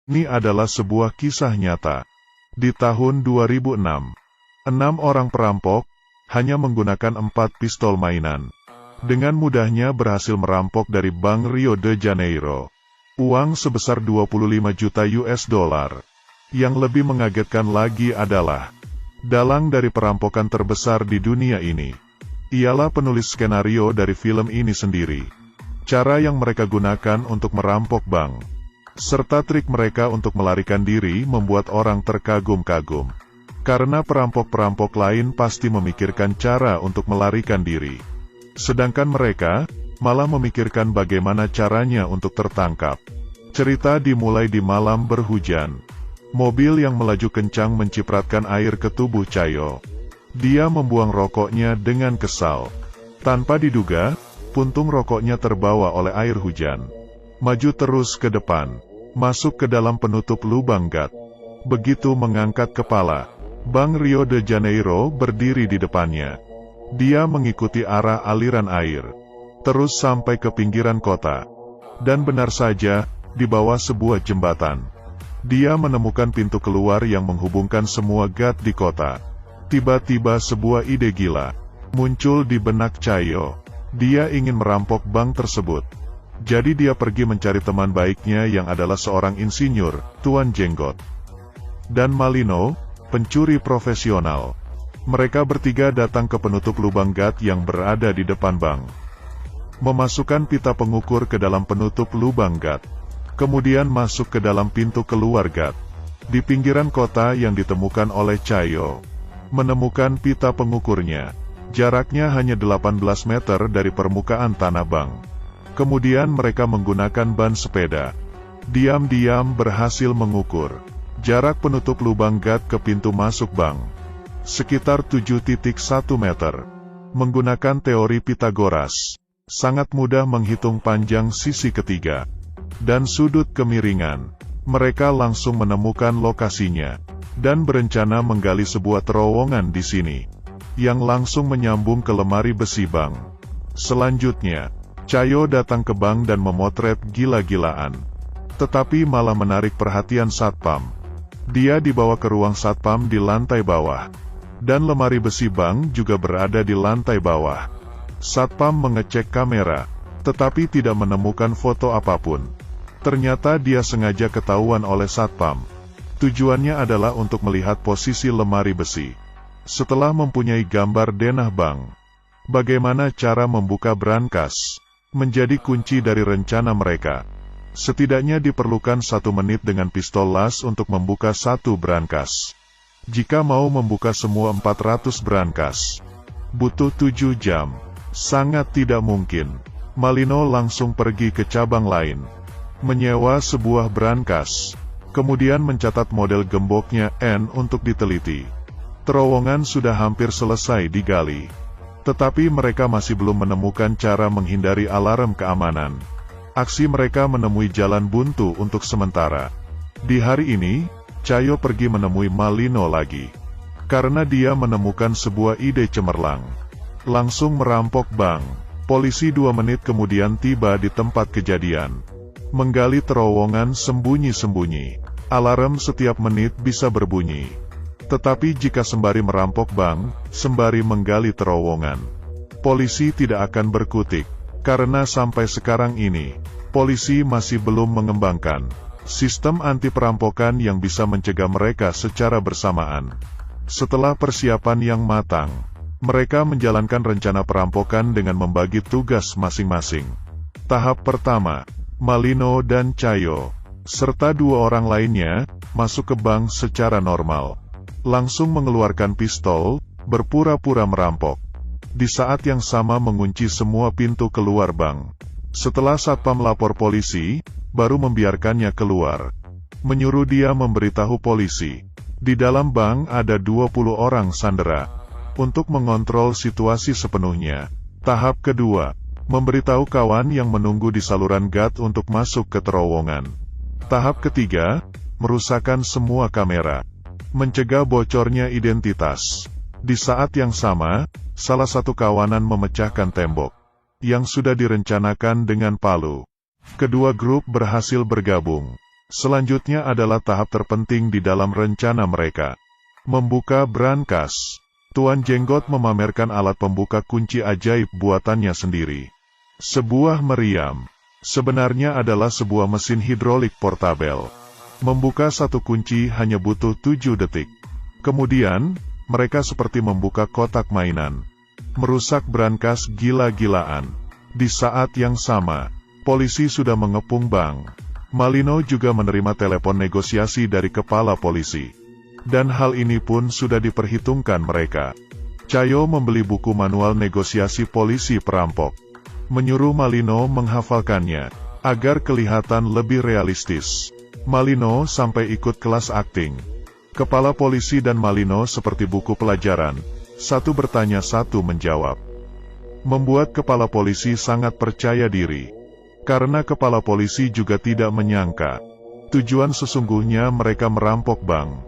Ini adalah sebuah kisah nyata. Di tahun 2006, 6 orang perampok, hanya menggunakan 4 pistol mainan, dengan mudahnya berhasil merampok dari Bank Rio de Janeiro. Uang sebesar 25 juta US dollar. Yang lebih mengagetkan lagi adalah, dalang dari perampokan terbesar di dunia ini, ialah penulis skenario dari film ini sendiri. Cara yang mereka gunakan untuk merampok bank, serta trik mereka untuk melarikan diri membuat orang terkagum-kagum. Karena perampok-perampok lain pasti memikirkan cara untuk melarikan diri. Sedangkan mereka, malah memikirkan bagaimana caranya untuk tertangkap. Cerita dimulai di malam berhujan. Mobil yang melaju kencang mencipratkan air ke tubuh Cayo. Dia membuang rokoknya dengan kesal. Tanpa diduga, puntung rokoknya terbawa oleh air hujan. Maju terus ke depan, masuk ke dalam penutup lubang gat. Begitu mengangkat kepala, Bank Rio de Janeiro berdiri di depannya. Dia mengikuti arah aliran air, terus sampai ke pinggiran kota. Dan benar saja, di bawah sebuah jembatan, dia menemukan pintu keluar yang menghubungkan semua gat di kota. Tiba-tiba sebuah ide gila muncul di benak Cayo. Dia ingin merampok bank tersebut. Jadi dia pergi mencari teman baiknya yang adalah seorang insinyur, Tuan Jenggot, dan Malino, pencuri profesional. Mereka bertiga datang ke penutup lubang gat yang berada di depan bank. Memasukkan pita pengukur ke dalam penutup lubang gat. Kemudian masuk ke dalam pintu keluar gat. Di pinggiran kota yang ditemukan oleh Cayo, menemukan pita pengukurnya. Jaraknya hanya 18 meter dari permukaan tanah bank. Kemudian mereka menggunakan ban sepeda. Diam-diam berhasil mengukur jarak penutup lubang gat ke pintu masuk bank. Sekitar 7,1 meter. Menggunakan teori Pitagoras, sangat mudah menghitung panjang sisi ketiga dan sudut kemiringan. Mereka langsung menemukan lokasinya, dan berencana menggali sebuah terowongan di sini, yang langsung menyambung ke lemari besi bank. Selanjutnya, Cayo datang ke bank dan memotret gila-gilaan. Tetapi malah menarik perhatian satpam. Dia dibawa ke ruang satpam di lantai bawah, dan lemari besi bank juga berada di lantai bawah. Satpam mengecek kamera, tetapi tidak menemukan foto apapun. Ternyata dia sengaja ketahuan oleh satpam. Tujuannya adalah untuk melihat posisi lemari besi. Setelah mempunyai gambar denah bank, bagaimana cara membuka brankas menjadi kunci dari rencana mereka. Setidaknya diperlukan 1 menit dengan pistol las untuk membuka 1 brankas. Jika mau membuka semua 400 brankas, butuh 7 jam. Sangat tidak mungkin. Malino langsung pergi ke cabang lain, menyewa sebuah brankas, kemudian mencatat model gemboknya N untuk diteliti. Terowongan sudah hampir selesai digali, tetapi mereka masih belum menemukan cara menghindari alarm keamanan. Aksi mereka menemui jalan buntu untuk sementara. Di hari ini, Cayo pergi menemui Malino lagi, karena dia menemukan sebuah ide cemerlang. Langsung merampok bank. Polisi 2 menit kemudian tiba di tempat kejadian. Menggali terowongan sembunyi-sembunyi. Alarm setiap menit bisa berbunyi. Tetapi jika sembari merampok bank, sembari menggali terowongan, polisi tidak akan berkutik. Karena sampai sekarang ini, polisi masih belum mengembangkan sistem anti perampokan yang bisa mencegah mereka secara bersamaan. Setelah persiapan yang matang, mereka menjalankan rencana perampokan dengan membagi tugas masing-masing. Tahap pertama, Malino dan Cayo, serta 2 orang lainnya, masuk ke bank secara normal. Langsung mengeluarkan pistol, berpura-pura merampok. Di saat yang sama mengunci semua pintu keluar bank. Setelah satpam lapor polisi, baru membiarkannya keluar. Menyuruh dia memberitahu polisi. Di dalam bank ada 20 orang sandera. Untuk mengontrol situasi sepenuhnya. Tahap kedua, memberitahu kawan yang menunggu di saluran gat untuk masuk ke terowongan. Tahap ketiga, merusakkan semua kamera. Mencegah bocornya identitas. Di saat yang sama, salah satu kawanan memecahkan tembok yang sudah direncanakan dengan palu. Kedua grup berhasil bergabung. Selanjutnya adalah tahap terpenting di dalam rencana mereka. Membuka brankas. Tuan Jenggot memamerkan alat pembuka kunci ajaib buatannya sendiri. Sebuah meriam. Sebenarnya adalah sebuah mesin hidrolik portabel. Membuka satu kunci hanya butuh 7 detik. Kemudian, mereka seperti membuka kotak mainan. Merusak brankas gila-gilaan. Di saat yang sama, polisi sudah mengepung bank. Malino juga menerima telepon negosiasi dari kepala polisi. Dan hal ini pun sudah diperhitungkan mereka. Cayo membeli buku manual negosiasi polisi perampok. Menyuruh Malino menghafalkannya, agar kelihatan lebih realistis. Malino sampai ikut kelas akting. Kepala polisi dan Malino seperti buku pelajaran. Satu bertanya, satu menjawab. Membuat kepala polisi sangat percaya diri. Karena kepala polisi juga tidak menyangka. Tujuan sesungguhnya mereka merampok bank.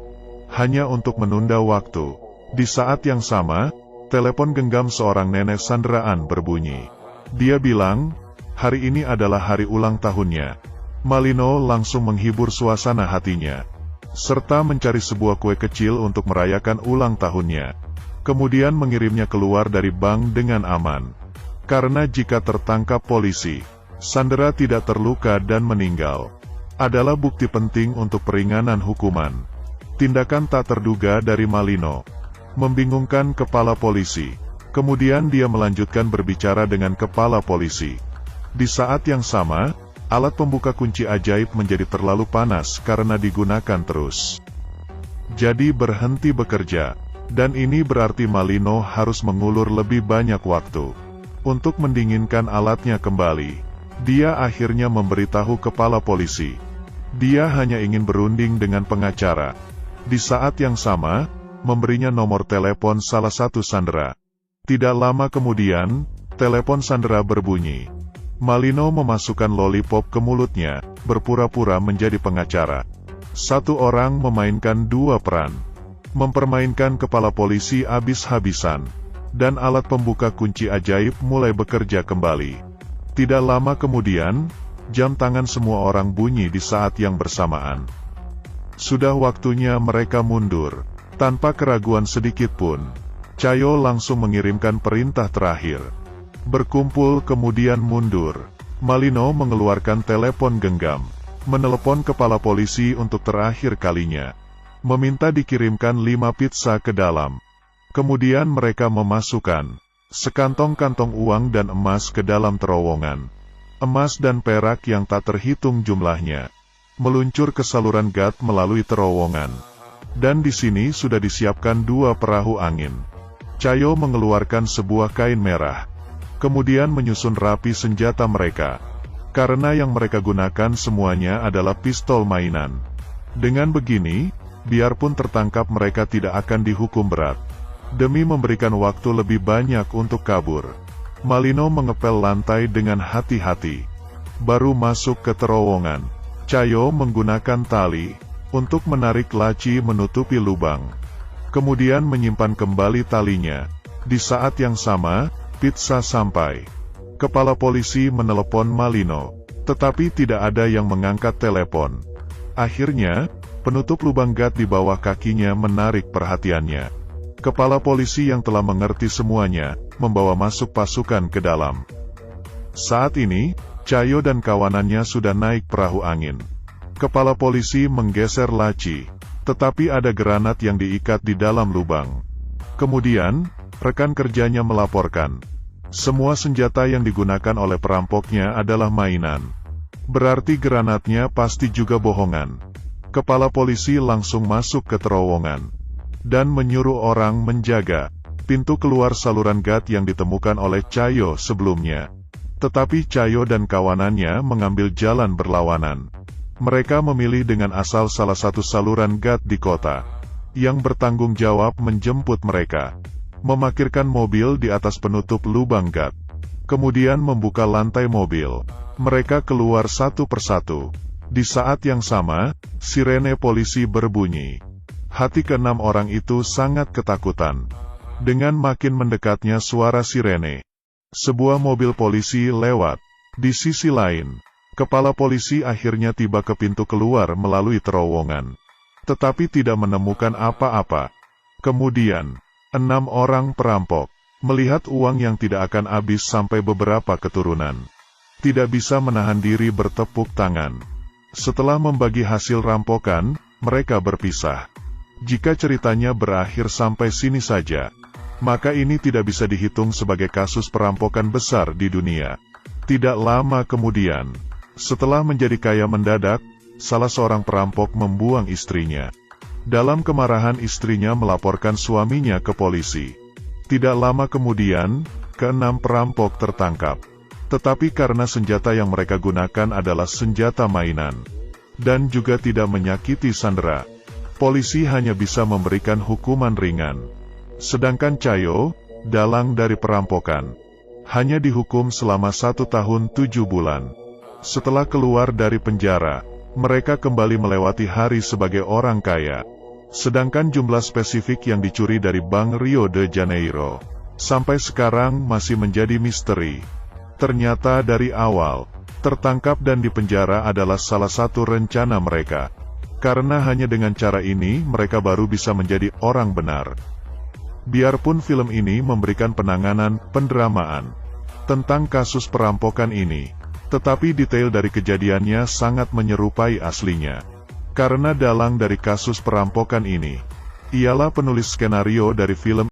Hanya untuk menunda waktu. Di saat yang sama, telepon genggam seorang nenek sandraan berbunyi. Dia bilang, hari ini adalah hari ulang tahunnya. Malino langsung menghibur suasana hatinya, serta mencari sebuah kue kecil untuk merayakan ulang tahunnya. Kemudian mengirimnya keluar dari bank dengan aman. Karena jika tertangkap polisi, Sandra tidak terluka dan meninggal. Adalah bukti penting untuk peringanan hukuman. Tindakan tak terduga dari Malino membingungkan kepala polisi. Kemudian dia melanjutkan berbicara dengan kepala polisi. Di saat yang sama, alat pembuka kunci ajaib menjadi terlalu panas karena digunakan terus. Jadi berhenti bekerja, dan ini berarti Malino harus mengulur lebih banyak waktu. Untuk mendinginkan alatnya kembali, dia akhirnya memberitahu kepala polisi. Dia hanya ingin berunding dengan pengacara. Di saat yang sama, memberinya nomor telepon salah satu sandera. Tidak lama kemudian, telepon sandera berbunyi. Malino memasukkan lollipop ke mulutnya, berpura-pura menjadi pengacara. Satu orang memainkan dua peran. Mempermainkan kepala polisi habis-habisan. Dan alat pembuka kunci ajaib mulai bekerja kembali. Tidak lama kemudian, jam tangan semua orang bunyi di saat yang bersamaan. Sudah waktunya mereka mundur. Tanpa keraguan sedikit pun, Cayo langsung mengirimkan perintah terakhir. Berkumpul kemudian mundur. Malino mengeluarkan telepon genggam, menelepon kepala polisi untuk terakhir kalinya. Meminta dikirimkan 5 pizza ke dalam. Kemudian mereka memasukkan sekantong-kantong uang dan emas ke dalam terowongan. Emas dan perak yang tak terhitung jumlahnya meluncur ke saluran gas melalui terowongan. Dan di sini sudah disiapkan 2 perahu angin. Cayo mengeluarkan sebuah kain merah. Kemudian menyusun rapi senjata mereka. Karena yang mereka gunakan semuanya adalah pistol mainan. Dengan begini, biarpun tertangkap mereka tidak akan dihukum berat. Demi memberikan waktu lebih banyak untuk kabur, Malino mengepel lantai dengan hati-hati. Baru masuk ke terowongan, Cayo menggunakan tali untuk menarik laci menutupi lubang. Kemudian menyimpan kembali talinya. Di saat yang sama, pizza sampai. Kepala polisi menelepon Malino, tetapi tidak ada yang mengangkat telepon. Akhirnya, penutup lubang gas di bawah kakinya menarik perhatiannya. Kepala polisi yang telah mengerti semuanya, membawa masuk pasukan ke dalam. Saat ini, Cayo dan kawanannya sudah naik perahu angin. Kepala polisi menggeser laci, tetapi ada granat yang diikat di dalam lubang. Kemudian, rekan kerjanya melaporkan, semua senjata yang digunakan oleh perampoknya adalah mainan. Berarti granatnya pasti juga bohongan. Kepala polisi langsung masuk ke terowongan dan menyuruh orang menjaga pintu keluar saluran gas yang ditemukan oleh Cayo sebelumnya. Tetapi Cayo dan kawanannya mengambil jalan berlawanan. Mereka memilih dengan asal salah satu saluran gas di kota, yang bertanggung jawab menjemput mereka. Memarkirkan mobil di atas penutup lubang gas. Kemudian membuka lantai mobil. Mereka keluar satu persatu. Di saat yang sama, sirene polisi berbunyi. Hati ke-6 orang itu sangat ketakutan. Dengan makin mendekatnya suara sirene, sebuah mobil polisi lewat. Di sisi lain, Kepala polisi akhirnya tiba ke pintu keluar melalui terowongan, tetapi tidak menemukan apa-apa. Kemudian, 6 orang perampok melihat uang yang tidak akan habis sampai beberapa keturunan. Tidak bisa menahan diri bertepuk tangan. Setelah membagi hasil rampokan, mereka berpisah. Jika ceritanya berakhir sampai sini saja, maka ini tidak bisa dihitung sebagai kasus perampokan besar di dunia. Tidak lama kemudian, setelah menjadi kaya mendadak, salah seorang perampok membuang istrinya. Dalam kemarahan istrinya melaporkan suaminya ke polisi. Tidak lama kemudian, ke-6 perampok tertangkap. Tetapi karena senjata yang mereka gunakan adalah senjata mainan, dan juga tidak menyakiti sandera, polisi hanya bisa memberikan hukuman ringan. Sedangkan Cayo, dalang dari perampokan, hanya dihukum selama 1 tahun 7 bulan. Setelah keluar dari penjara, mereka kembali melewati hari sebagai orang kaya. Sedangkan jumlah spesifik yang dicuri dari Bank Rio de Janeiro, sampai sekarang masih menjadi misteri. Ternyata dari awal, tertangkap dan dipenjara adalah salah satu rencana mereka. Karena hanya dengan cara ini mereka baru bisa menjadi orang benar. Biarpun film ini memberikan penanganan pendramaan tentang kasus perampokan ini, tetapi detail dari kejadiannya sangat menyerupai aslinya. Karena dalang dari kasus perampokan ini ialah penulis skenario dari film